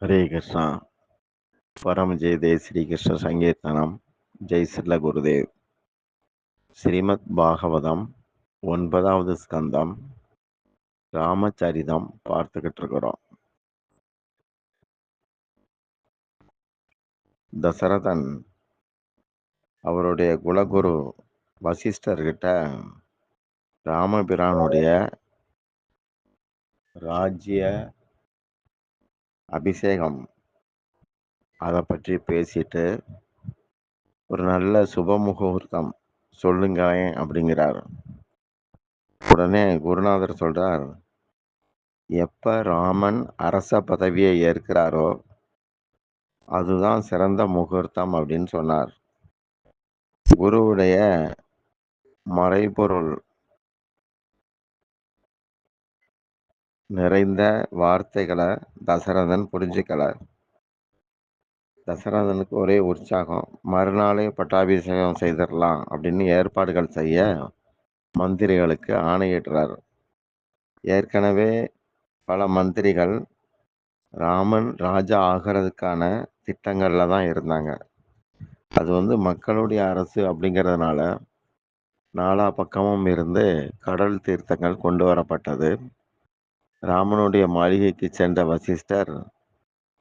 हरे कृष्णा। परम जय जय श्री कृष्ण संकीर्तनम। जय श्रील गुरुदेव। ஸ்ரீமத் பாகவதம் 9வது ஸ்கந்தம் ராமச்சரிதம் பார்த்துக்கிட்டு இருக்கிறோம். தசரதன் அவருடைய குலகுரு வசிஷ்டர்கிட்ட ராமபிரானுடைய ராஜ்ய அபிஷேகம் அதை பற்றி பேசிட்டு ஒரு நல்ல சுப முகூர்த்தம் சொல்லுங்க அப்படிங்கிறார். உடனே குருநாதர் சொல்றார், எப்ப ராமன் அரச பதவியை ஏற்கிறாரோ அதுதான் சிறந்த முகூர்த்தம் அப்படின்னு சொன்னார். குருவுடைய மறைபொருள் நிறைந்த வார்த்தைகளை தசரதன் புரிஞ்சுக்கல. தசரதனுக்கு ஒரே உற்சாகம். மறுநாளே பட்டாபிஷேகம் செய்திடலாம் அப்படின்னு ஏற்பாடுகள் செய்ய மந்திரிகளுக்கு ஆணையிடுறார். ஏற்கனவே பல மந்திரிகள் ராமன் ராஜா ஆகிறதுக்கான திட்டங்கள்ல தான் இருந்தாங்க. அது மக்களுடைய அரசு அப்படிங்கிறதுனால நாலா பக்கமும் இருந்து கடல் தீர்த்தங்கள் கொண்டு வரப்பட்டது. ராமனுடைய மாளிகைக்கு சென்ற வசிஷ்டர்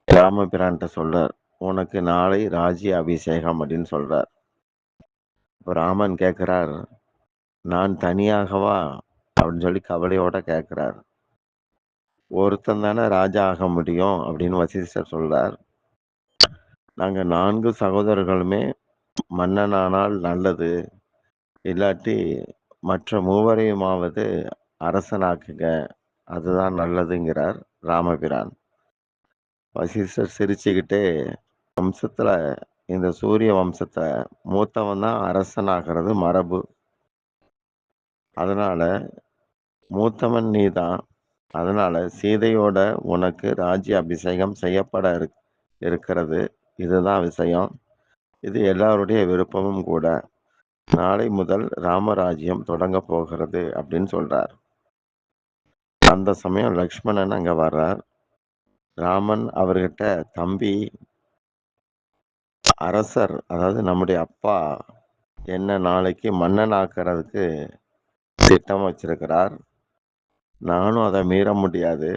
ராமபிரான்ட்ட சொல்றார், உனக்கு நாளை ராஜ்ய அபிஷேகம் அப்படின்னு சொல்றார். இப்போ ராமன் கேட்கிறார், நான் தனியாகவா அப்படின்னு சொல்லி கவலையோட கேட்கிறார். ஒருத்தன் தானே ராஜா ஆக முடியும் அப்படின்னு வசிஷ்டர் சொல்றார். நாங்க 4 சகோதரர்களுமே மன்னனானால் நல்லது, இல்லாட்டி மற்ற மூவரையுமாவது அரசனாக்குங்க, அதுதான் நல்லதுங்கிறார் ராமபிரான். வசிஷ்டர் சிரிச்சுக்கிட்டே, வம்சத்துல இந்த சூரிய வம்சத்தை மூத்தவன் தான் அரசனாகிறது மரபு, அதனால மூத்தவன் நீதான், அதனால சீதையோட உனக்கு ராஜ்ய அபிஷேகம் செய்யப்பட இருக்கிறது, இதுதான் விஷயம். இது எல்லாருடைய விருப்பமும் கூட. நாளை முதல் ராமராஜ்யம் தொடங்க போகிறது அப்படின்னு சொல்றார். அந்த சமயம் லக்ஷ்மணன் அங்க வர்றார். ராமன் அவர்கிட்ட, தம்பி, அரசர் அதாவது நம்முடைய அப்பா என்ன நாளைக்கு மன்னன் ஆக்கிறதுக்கு திட்டம் வச்சிருக்கிறார். நானும் அதை மீற முடியாது.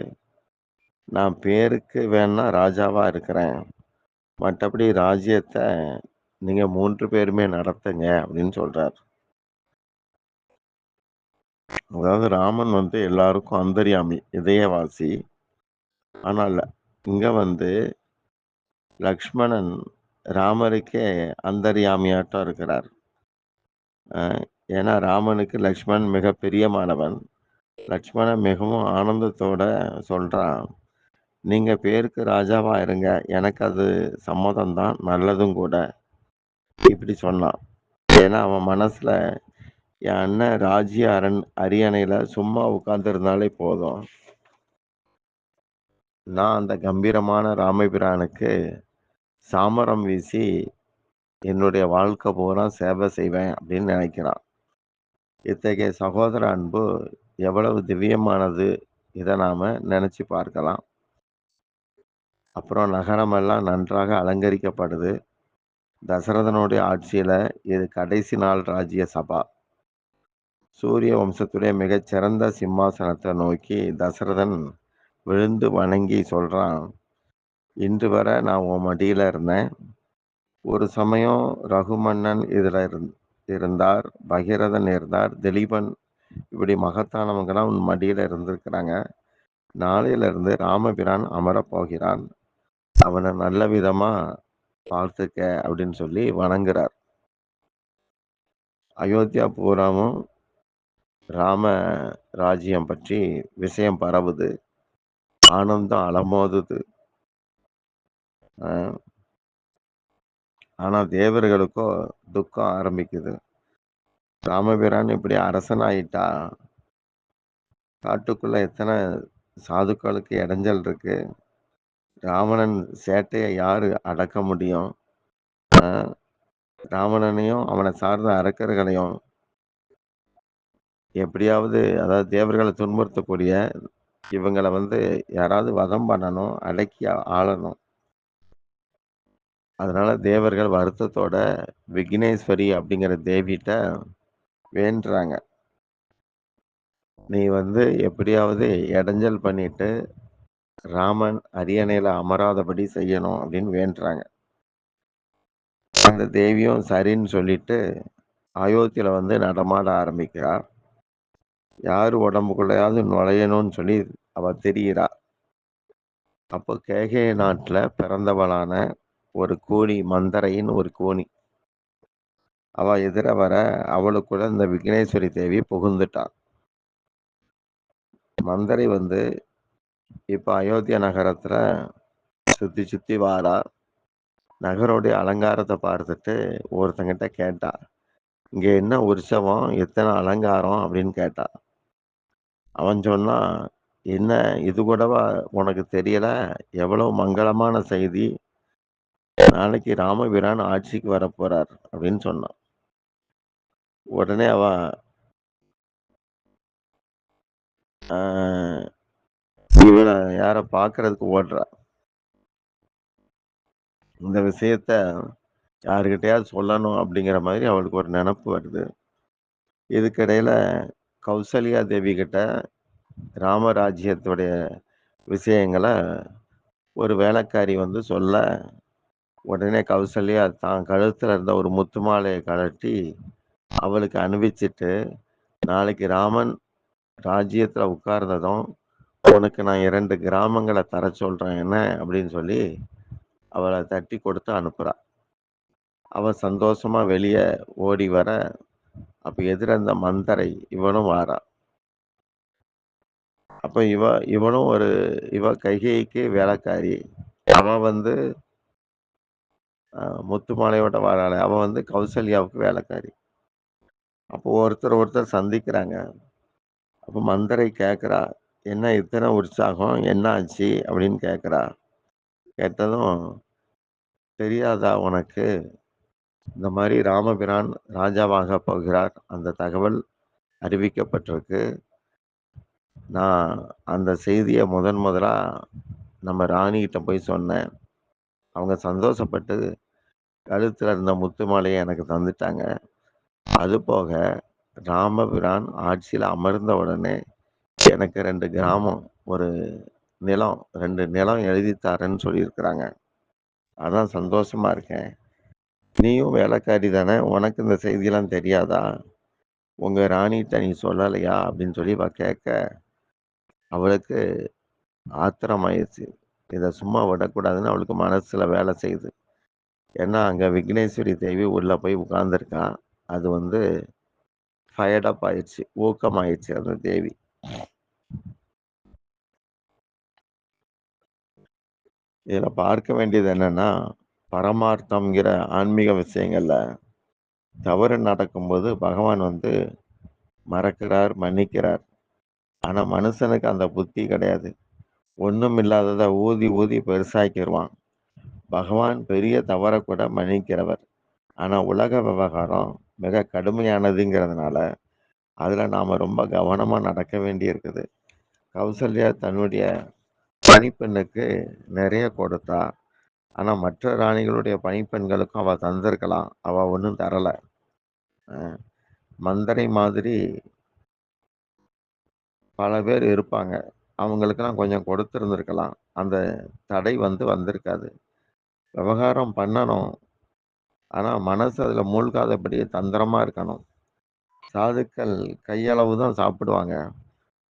நான் பேருக்கு வேணா ராஜாவா இருக்கிறேன், மற்றபடி ராஜ்யத்தை நீங்க 3 பேருமே நடத்துங்க அப்படின்னு சொல்றார். அதாவது ராமன் எல்லாருக்கும் அந்தர்யாமி, இதயவாசி. ஆனால் இங்க லக்ஷ்மணன் ராமருக்கே அந்தர்யாமியாட்டம் இருக்கிறார். ஏன்னா ராமனுக்கு லக்ஷ்மணன் மிக பிரியமானவன். லக்ஷ்மணன் மிகவும் ஆனந்தத்தோட சொல்றான், நீங்க பேருக்கு ராஜாவா இருங்க, எனக்கு அது சம்மதம் தான், நல்லதும் கூட. இப்படி சொன்னான். ஏன்னா அவன் மனசுல, என் அண்ணன் ராஜ்ய அரியணையில சும்மா உட்கார்ந்துருந்தாலே போதும், நான் அந்த கம்பீரமான ராமபிரானுக்கு சாமரம் வீசி என்னுடைய வாழ்க்கை பூரா சேவை செய்வேன் அப்படின்னு நினைக்கிறான். இத்தகைய சகோதர அன்பு எவ்வளவு திவ்யமானது, இதை நாம நினைச்சு பார்க்கலாம். அப்புறம் நகரமெல்லாம் நன்றாக அலங்கரிக்கப்படுது. தசரதனுடைய ஆட்சியில இது கடைசி நாள் ராஜ்ய சபா. சூரிய வம்சத்துடைய மிகச்சிறந்த சிம்மாசனத்தை நோக்கி தசரதன் விழுந்து வணங்கி சொல்றான், இன்று வரை நான் உன் மடியில இருந்தேன். ஒரு சமயம் ரகுமன்னன் இதுல இருந்தார், பகீரதன் இருந்தார், திலீபன், இப்படி மகத்தானவங்களாம் உன் மடியில இருந்திருக்கிறாங்க. நாளையில இருந்து ராமபிரான் அமரப் போகிறான், அவனை நல்ல விதமா பார்த்துக்க அப்படின்னு சொல்லி வணங்குறார். அயோத்தியா பூராமும் ராம ராஜ்யம் பற்றி விஷயம் பரவுது, ஆனந்தம் அலமோதுது. ஆனா தேவர்களுக்கோ துக்கம் ஆரம்பிக்குது. ராமபிரான் இப்படி அரசன் ஆயிட்டா காட்டுக்குள்ள எத்தனை சாதுக்களுக்கு இடைஞ்சல் இருக்கு, ராவணன் சேட்டையை யாரு அடக்க முடியும்? ராவணனையும் அவனை சார்ந்த அரக்கர்களையும் எப்படியாவது, அதாவது தேவர்களை துன்புறுத்தக்கூடிய இவங்கள யாராவது வதம் பண்ணணும், அடக்கி ஆளணும். அதனால தேவர்கள் வருத்தத்தோட விக்னேஸ்வரி அப்படிங்கிற தேவிட்ட வேண்டுறாங்க. நீ எப்படியாவது இடைஞ்சல் பண்ணிட்டு ராமன் அரியணையில அமராதபடி செய்யணும் அப்படின்னு வேண்டுறாங்க. அந்த தேவியும் சரின்னு சொல்லிட்டு அயோத்தியில நடமாட ஆரம்பிக்கிறார். யார் உடம்புக்குள்ளயாவது நுழையணும்னு சொல்லி அவ தெரிகிறா. அப்போ கேகய நாட்டுல பிறந்தவளான ஒரு கூனி, மந்தரைன்னு ஒரு கூனி. அவ எதிர வர அவளுக்குள்ள இந்த விக்னேஸ்வரி தேவி புகுந்துட்டா. மந்தரை இப்ப அயோத்தியா நகரத்துல சுத்தி சுத்தி வாரா. நகரோடைய அலங்காரத்தை பார்த்துட்டு ஒருத்தங்கிட்ட கேட்டா, இங்க என்ன உற்சவம், எத்தனை அலங்காரம் அப்படின்னு கேட்டா. அவன் சொன்னான், என்ன இது கூடவா உனக்கு தெரியல? எவ்வளவு மங்களமான செய்தி! நாளைக்கு ராமபிரான் ஆட்சிக்கு வரப்போறார் அப்படின்னு சொன்னான். உடனே அவ ஆஹ், இவனை யார பாக்குறதுக்கு ஓடுறா. இந்த விஷயத்த யாருக்கிட்டையாவது சொல்லணும் அப்படிங்கிற மாதிரி அவளுக்கு ஒரு நினப்பு வருது. இதுக்கிடையில கௌசல்யா தேவி கிட்ட ராமராஜ்யத்துடைய விஷயங்களை ஒரு வேலைக்காரி சொல்ல, உடனே கௌசல்யா தான் கழுத்துல இருந்த ஒரு முத்து மாலையை கழட்டி அவளுக்கு அணிவிச்சிட்டு, நாளைக்கு ராமன் ராஜ்யத்துல உட்கார்ந்ததும் உனக்கு நான் 2 கிராமங்களை தர சொல்றேன் என்ன அப்படின்னு சொல்லி அவளை தட்டி கொடுத்து அனுப்புறா. அவ சந்தோஷமா வெளியே ஓடி வர, அப்ப எதிர இருந்த மந்தரை இவனும் வாரா. அப்ப இவனும் இவ கைகேயிக்கு வேலைக்காரி. அவ முத்து மாலையோட வாராளே, அவ கௌசல்யாவுக்கு வேலைக்காரி. அப்போ ஒருத்தர் ஒருத்தர் சந்திக்கிறாங்க. அப்ப மந்தரை கேட்கிறா, என்ன இத்தனை உற்சாகம், என்ன ஆச்சு அப்படின்னு கேட்கிறா. கேட்டதும், தெரியாதா உனக்கு, இந்த மாதிரி ராமபிரான் ராஜாவாக போகிறார், அந்த தகவல் அறிவிக்கப்பட்டிருக்கு. நான் அந்த செய்தியை முதலா நம்ம ராணிகிட்ட போய் சொன்னேன். அவங்க சந்தோஷப்பட்டு கழுத்துல இருந்த முத்து மாலையை எனக்கு தந்துட்டாங்க. அது போக ராமபிரான் ஆட்சியில் அமர்ந்த உடனே எனக்கு 2 கிராமம், ஒரு நிலம், 2 நிலம் எழுதி தரேன்னு சொல்லியிருக்கிறாங்க. அதான் சந்தோஷமா இருக்கேன். நீயும் வேலைக்காரி தானே, உனக்கு இந்த செய்தியெல்லாம் தெரியாதா? உங்க ராணிகிட்ட நீ சொல்லலையா அப்படின்னு சொல்லி அவ கேட்க, அவளுக்கு ஆத்திரமாயிருச்சு. இதை சும்மா விடக்கூடாதுன்னு அவளுக்கு மனசுல வேலை செய்யுது. ஏன்னா அங்க விக்னேஸ்வரி தேவி உள்ள போய் உட்கார்ந்துருக்கா. அது ஃபயர்ட் அப் ஆயிடுச்சு, ஊக்கமாயிடுச்சு அந்த தேவி. இதுல பார்க்க வேண்டியது என்னன்னா, பரமார்த்தம்ங்கிற ஆன்மீக விஷயங்கள்ல தவறு நடக்கும்போது பகவான் மறக்கிறார், மன்னிக்கிறார். ஆனா மனுஷனுக்கு அந்த புத்தி கிடையாது. ஒண்ணும் இல்லாததை ஊதி ஊதி பெருசாக்கிடுவான். பகவான் பெரிய தவறை கூட மன்னிக்கிறவர். ஆனா உலக விவகாரம் மிக கடுமையானதுங்கிறதுனால அதுல நாம ரொம்ப கவனமா நடக்க வேண்டி இருக்குது. கௌசல்யா தன்னுடைய பணிப்பெண்ணுக்கு நிறைய கொடுத்தா. ஆனா மற்ற ராணிகளுடைய பணிப்பெண்களுக்கும் அவ தந்திருக்கலாம். அவ ஒன்றும் தரல. அஹ் மந்தரை மாதிரி பல பேர் இருப்பாங்க. அவங்களுக்கெல்லாம் கொஞ்சம் கொடுத்திருந்திருக்கலாம். அந்த தடை வந்திருக்காது. விவகாரம் பண்ணணும். ஆனா மனசு அதுல மூழ்காதபடி தந்திரமா இருக்கணும். சாதுக்கள் கையளவு தான் சாப்பிடுவாங்க.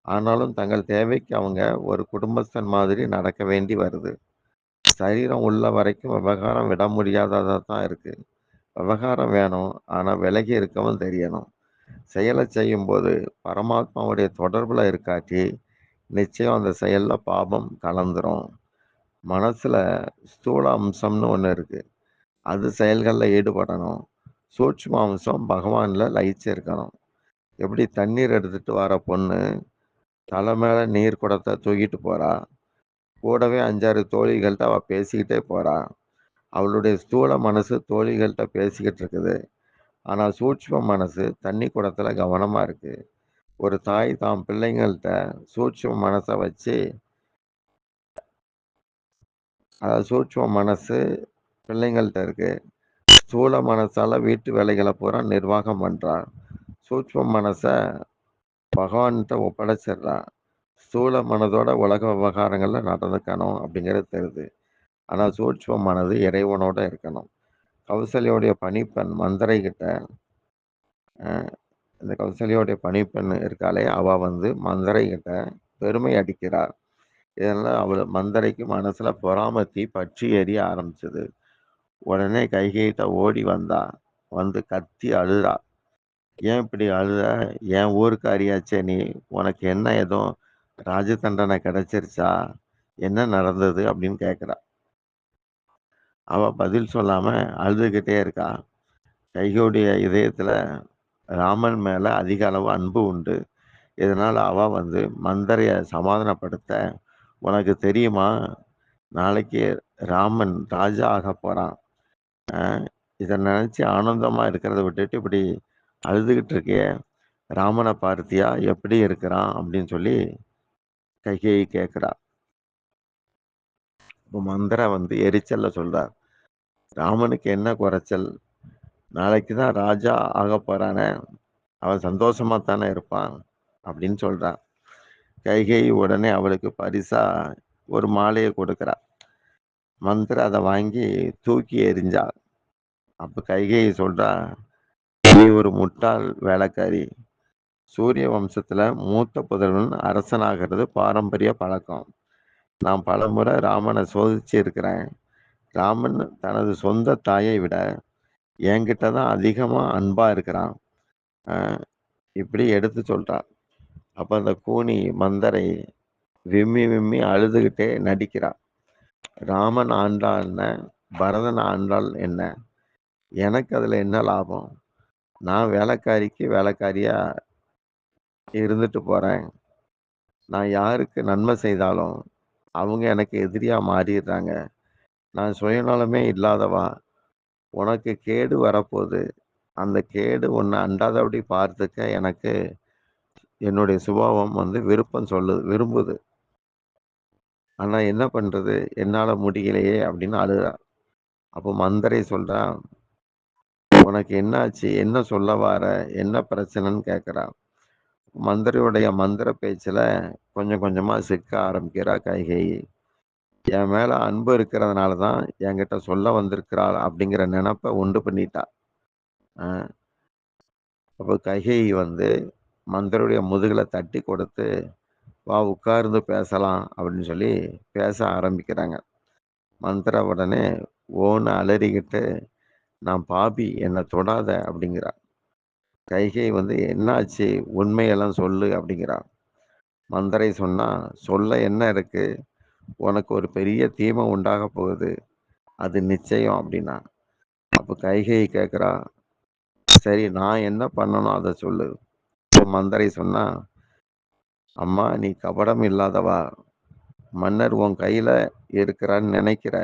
ஆனாலும் தங்கள் தேவைக்கு அவங்க ஒரு குடும்பஸ்தன் மாதிரி நடக்க வேண்டி வருது. சரீரம் உள்ள வரைக்கும் விவகாரம் விட முடியாததா தான் இருக்கு. விவகாரம் வேணும், ஆனா விலகி இருக்கவும் தெரியணும். செயலை செய்யும்போது பரமாத்மாவுடைய தொடர்புல இருக்காட்டி நிச்சயம் அந்த செயல்ல பாபம் கலந்துரும். மனசுல ஸ்தூல அம்சம்னு ஒண்ணு இருக்கு. அது செயல்கள்ல ஈடுபடணும். சூட்சும அம்சம் பகவான்ல லயிச்சு இருக்கணும். எப்படி தண்ணீர் எடுத்துட்டு வர பொண்ணு தலை மேல நீர் குடத்தை தூக்கிட்டு போறா. கூடவே 5, 6 தோழிகள்கிட்ட அவ பேசிக்கிட்டே போறா. அவளுடைய ஸ்தூல மனசு தோழிகள்கிட்ட பேசிக்கிட்டு இருக்குது. ஆனா சூட்சும மனசு தண்ணி குடத்துல கவனமா இருக்கு. ஒரு தாய் தாம் பிள்ளைங்கள்ட்ட சூட்சும மனச வச்சு அதாவது சூட்சும மனசு பிள்ளைங்கள்ட்ட இருக்கு. ஸ்தூல மனசால வீட்டு வேலைகள பூரா நிர்வாகம் பண்றா. சூட்சும மனச பகவான்ட்ட ஒப்படைச்சிடுறா. ஸ்தூல மனதோட உலக விவகாரங்கள்ல நடந்துக்கணும் அப்படிங்கிறது தெரியுது. ஆனா சூட்சும மனது இறைவனோட இருக்கணும். கௌசல்யாவுடைய பணிப்பெண் மந்தரை கிட்ட அ இந்த கௌசல்யாவுடைய பணிப்பெண் இருக்காளே, அவ வந்து மந்தரை கிட்ட பெருமை அடிக்கிறா. இதனால மந்தரைக்கு மனசுல பொறாமை தீ பற்றி எரிய ஆரம்பிச்சது. உடனே கைகேயிட்ட ஓடி வந்தா. வந்து கத்தி அழுறா. "ஏன் இப்படி அழுற? என் ஊருக்காரியாச்சே நீ. உனக்கு என்ன எதுவும் ராஜ தண்டனை கிடைச்சிருச்சா? என்ன நடந்தது?" அப்படின்னு கேட்கிறா. அவ பதில் சொல்லாம அழுதுகிட்டே இருக்கா. கைகேயியுடைய இதயத்துல ராமன் மேல அதிக அளவு அன்பு உண்டு. இதனால அவ வந்து மந்தரைய சமாதானப்படுத்த, "உனக்கு தெரியுமா? நாளைக்கு ராமன் ராஜா ஆகப் போறான். அ இத நினைச்சு ஆனந்தமா இருக்கிறத விட்டுட்டு இப்படி அழுதுகிட்டு இருக்கியே! ராமன பார்த்தியா? எப்படி இருக்கிறான்?" அப்படின்னு சொல்லி கைகேயி கேட்கிறா. அப்ப மந்தரை வந்து எரிச்சல்ல சொல்றா. "ராமனுக்கு என்ன குறைச்சல்? நாளைக்கு தான் ராஜா ஆகப் போறானே! அவன் சந்தோஷமா தானே இருப்பான்." அப்படின்னு சொல்றா. கைகேயி உடனே அவளுக்கு பரிசா ஒரு மாலைய கொடுக்கிறா. மந்தரை அத வாங்கி தூக்கி எறிஞ்சா. அப்ப கைகேயி சொல்றா, "நீ ஒரு முட்டாள் வேலைக்காரி. சூரிய வம்சத்துல மூத்த புதல்வன் அரசனாகிறது பாரம்பரிய பழக்கம். நான் பலமுறை ராமனை சோதிச்சு இருக்கிறேன். ராமன் தனது சொந்த தாயை விட என்கிட்ட தான் அதிகமா அன்பா இருக்கிறான்." அ இப்படி எடுத்து சொல்றா. அப்ப அந்த கூனி மந்தரை விம்மி விம்மி அழுதுகிட்டே நடிக்கிறா. "ராமன் ஆண்டால் என்ன? பரதன் ஆண்டால் என்ன? எனக்கு அதுல என்ன லாபம்? நான் வேலைக்காரிக்கு வேலைக்காரியா இருந்துட்டு போறேன். நான் யாருக்கு நன்மை செய்தாலும் அவங்க எனக்கு எதிரியா மாறிடுறாங்க. நான் சுயநலமே இல்லாதவா. உனக்கு கேடு வரப்போது. அந்த கேடு உன்னை அண்டாதபடி பார்த்துக்க எனக்கு என்னுடைய சுபாவம் வந்து விரும்புது. ஆனா என்ன பண்றது? என்னால முடியலையே!" அப்படின்னு அழுறா. அப்போ மந்தரை சொல்றா, "உனக்கு என்னாச்சு? என்ன சொல்ல வார? என்ன பிரச்சனைன்னு?" கேட்கிறா. மந்தரையுடைய மந்திர பேச்சுல கொஞ்சம் கொஞ்சமா சிக்க ஆரம்பிக்கிறா கைகேயி. என் மேல அன்பு இருக்கிறதுனால தான் என்கிட்ட சொல்ல வந்திருக்கிறாள் அப்படிங்கிற நெனப்ப உண்டு பண்ணிட்டா. அ அப்ப கைகேயி வந்து மந்தருடைய முதுகுல தட்டி கொடுத்து, "வா உட்கார்ந்து பேசலாம்" அப்படின்னு சொல்லி பேச ஆரம்பிக்கிறாங்க. மந்தரா உடனே ஓன்னு அலறிக்கிட்டு, "நான் பாவி, என்ன தொடாத" அப்படிங்கிறா. கைகேயி வந்து, "என்னாச்சு? உண்மையெல்லாம் சொல்லு" அப்படிங்கிறா. மந்தரை சொன்னா, "சொல்ல என்ன இருக்கு? உனக்கு ஒரு பெரிய தீமை உண்டாகப் போகுது. அது நிச்சயம்" அப்படின்னா. அப்ப கைகேயி கேட்கிறா, "சரி நான் என்ன பண்ணணும் அத சொல்லு." அப்ப மந்தரை சொன்னா, "அம்மா நீ கபடம் இல்லாதவா. மன்னர் உன் கையில இருக்கிறான்னு நினைக்கிற.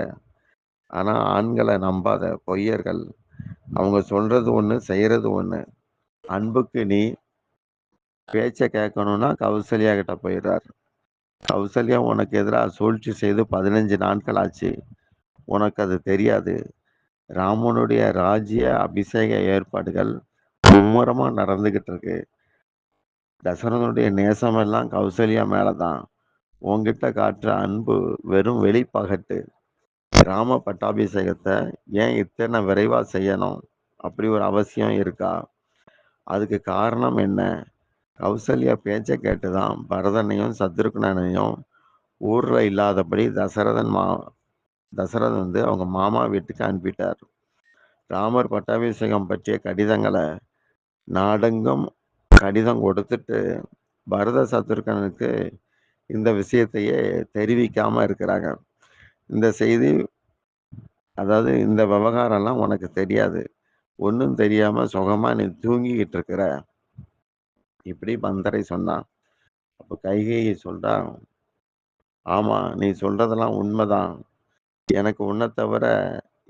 ஆனா ஆண்கள நம்பாத. பொய்யர்கள். அவங்க சொல்றது ஒண்ணு, செய்யறது ஒண்ணு. அன்புக்கு நீ பேச்ச கேட்கணும்னா கௌசல்யா கிட்ட போயிறார். கௌசல்யா உனக்கு எதிரா சூழ்ச்சி செய்து 15 நாட்கள் ஆச்சு. உனக்கு அது தெரியாது. ராமனுடைய ராஜ்ய அபிஷேக ஏற்பாடுகள் மும்முரமா நடந்துகிட்டு இருக்கு. தசரதனுடைய நேசமெல்லாம் கௌசல்யா மேல தான். உன்கிட்ட காட்டுற அன்பு வெறும் வெளிப்பகட்டு. ராம பட்டாபிஷேகத்த ஏன் இத்தனை விரைவா செய்யணும்? அப்படி ஒரு அவசியம் இருக்கா? அதுக்கு காரணம் என்ன? கௌசல்யா பேச்ச கேட்டு தான் பரதனையும், சத்ருக்னனையும் ஊர்ல இல்லாதபடி தசரதன் வந்து அவங்க மாமா வீட்டுக்கு அனுப்பிட்டார். ராமர் பட்டாபிஷேகம் பற்றிய கடிதங்கள நாடெங்கும் கடிதம் கொடுத்துட்டு, பரத சத்ருக்கனுக்கு இந்த விஷயத்தையே தெரிவிக்காம இருக்கிறாங்க. இந்த செய்தி அதாவது இந்த விவகாரம்லாம் உனக்கு தெரியாது. ஒண்ணும் தெரியாம சுகமா நீ தூங்கிக்கிட்டு இருக்கிற. இப்படி மந்தரை சொன்னா. அப்ப கைகேயி சொல்றா, "ஆமா, நீ சொல்றதெல்லாம் உண்மைதான். எனக்கு உன்ன தவிர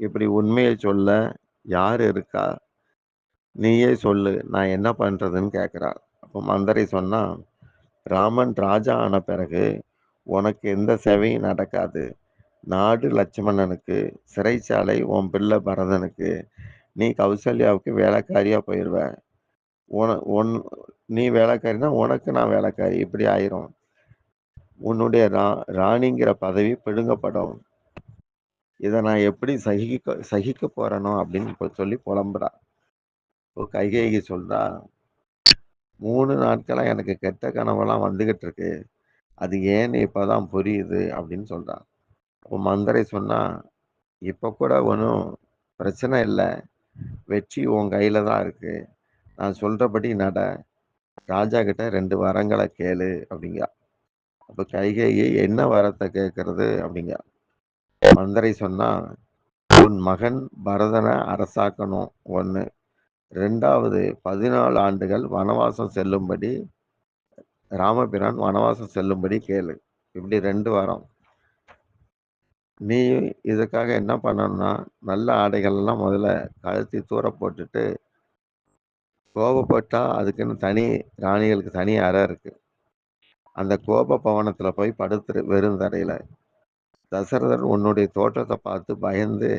இப்படி உண்மைய சொல்ல யாரு இருக்கா? நீயே சொல்லு. நான் என்ன பண்றதுன்னு?" கேட்கிறா. அப்போ மந்தரை சொன்னா, ராமன் ராஜா ஆன பிறகு உனக்கு எந்த சேவையும் நடக்காது. நாடு லட்சுமணனுக்கு, சிறைச்சாலை உன் பிள்ளை பரதனுக்கு, நீ கௌசல்யாவுக்கு வேலைக்காரியா போயிருவ. உன உன் நீ வேலைக்காரின்னா, உனக்கு நான் வேலைக்காரி. இப்படி ஆயிரும். உன்னுடைய ராணிங்கிற பதவி பிடுங்கப்படும். இத நான் எப்படி சகிக்க போறேனோ அப்படின்னு சொல்லி புலம்புறா. இப்போ கைகேயி சொல்றா, 3 நாட்களா எனக்கு கெட்ட கனவெல்லாம் வந்துகிட்டு இருக்கு. அது ஏன்னு இப்பதான் புரியுது அப்படின்னு சொல்றா. அப்போ மந்தரை சொன்னா, இப்ப கூட ஒண்ணும் பிரச்சனை இல்ல. வெற்றி உன் கையில தான் இருக்கு. நான் சொல்றபடி நட. ராஜா கிட்ட 2 வரங்கள கேளு அப்படிங்கா. அப்ப கைகேயி என்ன வரத்த கேட்கறது அப்படிங்கா. மந்தரை சொன்னா, உன் மகன் பரதன அரசாக்கணும் 1. 2வது 14 ஆண்டுகள் வனவாசம் செல்லும்படி ராமபிரான் வனவாசம் செல்லும்படி கேளு. இப்படி 2 வரம். நீ இதுக்காக என்ன பண்ணணும்னா, நல்ல ஆடைகள்லாம் முதல்ல கழட்டி தூர போட்டுட்டு, கோபப்பட்டா அதுக்குன்னு ராணிகளுக்கு தனி அறை இருக்கு. அந்த கோப பவனத்துல போய் படுத்துரு வெறும் தரையில. தசரதர் உன்னுடைய தோற்றத்த பார்த்து பயந்து,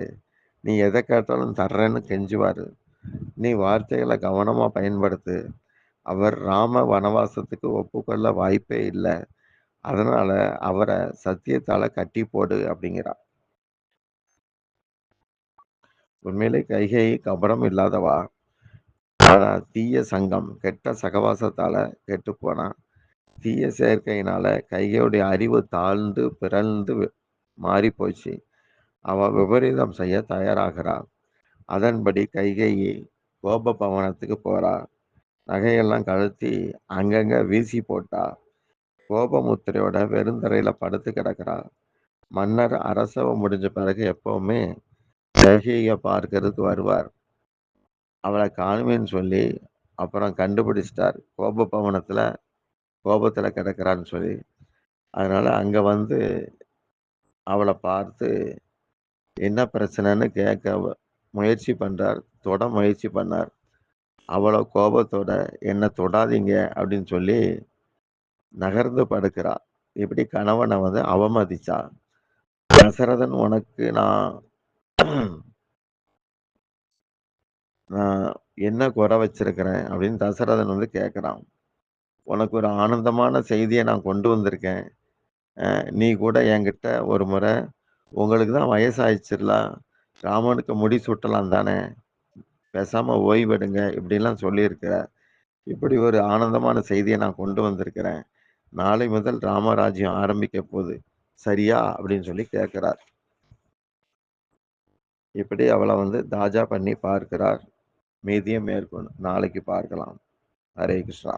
நீ எத கேட்டாலும் தர்றேன்னு கெஞ்சுவாரு. நீ வார்த்தைகள கவனமா பயன்படுத்து. அவர் ராம வனவாசத்துக்கு ஒப்புக்கொள்ள வாய்ப்பே இல்ல. அதனால அவர சத்தியத்தால கட்டி போடு அப்படிங்கிறா. உண்மையிலே கைகேயி கபடம் இல்லாதவா. ஆனா தீய சங்கம், கெட்ட சகவாசத்தால கெட்டுப் போனா. தீய சேர்க்கையினால கைகையுடைய அறிவு தாழ்ந்து பிறழ்ந்து மாறி போச்சு. அவ விபரீதம் செய்ய தயாராகிறா. அதன்படி கைகேயி கோப பவனத்துக்கு போறா. நகையெல்லாம் கழட்டி அங்கங்க வீசி போட்டா. கோபமுத்திரையோட வெறுந்தரையில படுத்து கிடக்குறா. மன்னர் அரசவை முடிஞ்ச பிறகு எப்பவுமே கைகேயிய பார்க்கறதுக்கு வருவார். அவளை காணுமேன்னு சொல்லி அப்புறம் கண்டுபிடிச்சிட்டார். கோபத்துல கிடக்குறான்னு சொல்லி. அதனால அங்க வந்து அவளை பார்த்து என்ன பிரச்சனைன்னு கேட்க முயற்சி பண்றார். தொட முயற்சி பண்ணார். அவ்வளோ கோபத்தோட என்ன தொடாதீங்க அப்படின்னு சொல்லி நகர்ந்து படுக்கிறா. இப்படி கணவனை வந்து அவமதிச்சா. தசரதன் உனக்கு நான் என்ன குறை வச்சிருக்கிறேன் அப்படின்னு தசரதன் வந்து கேட்கிறான். உனக்கு ஒரு ஆனந்தமான செய்தியை நான் கொண்டு வந்திருக்கேன். நீ கூட என்கிட்ட ஒரு முறை உங்களுக்கு தான் வயசாயிடுச்சுலாம், ராமனுக்கு முடி சூட்டலாம் தானே, பேசாம ஓய்வெடுங்க இப்படிலாம் சொல்லியிருக்கிற. இப்படி ஒரு ஆனந்தமான செய்தியை நான் கொண்டு வந்திருக்கிறேன். நாளை முதல் ராமராஜ்யம் ஆரம்பிக்க போகுது. சரியா அப்படின்னு சொல்லி கேட்கிறார். இப்படி அவளை வந்து தாஜா பண்ணி பார்க்கிறார். மீதியை மேற்கொண்டு நாளைக்கு பார்க்கலாம். ஹரே கிருஷ்ணா.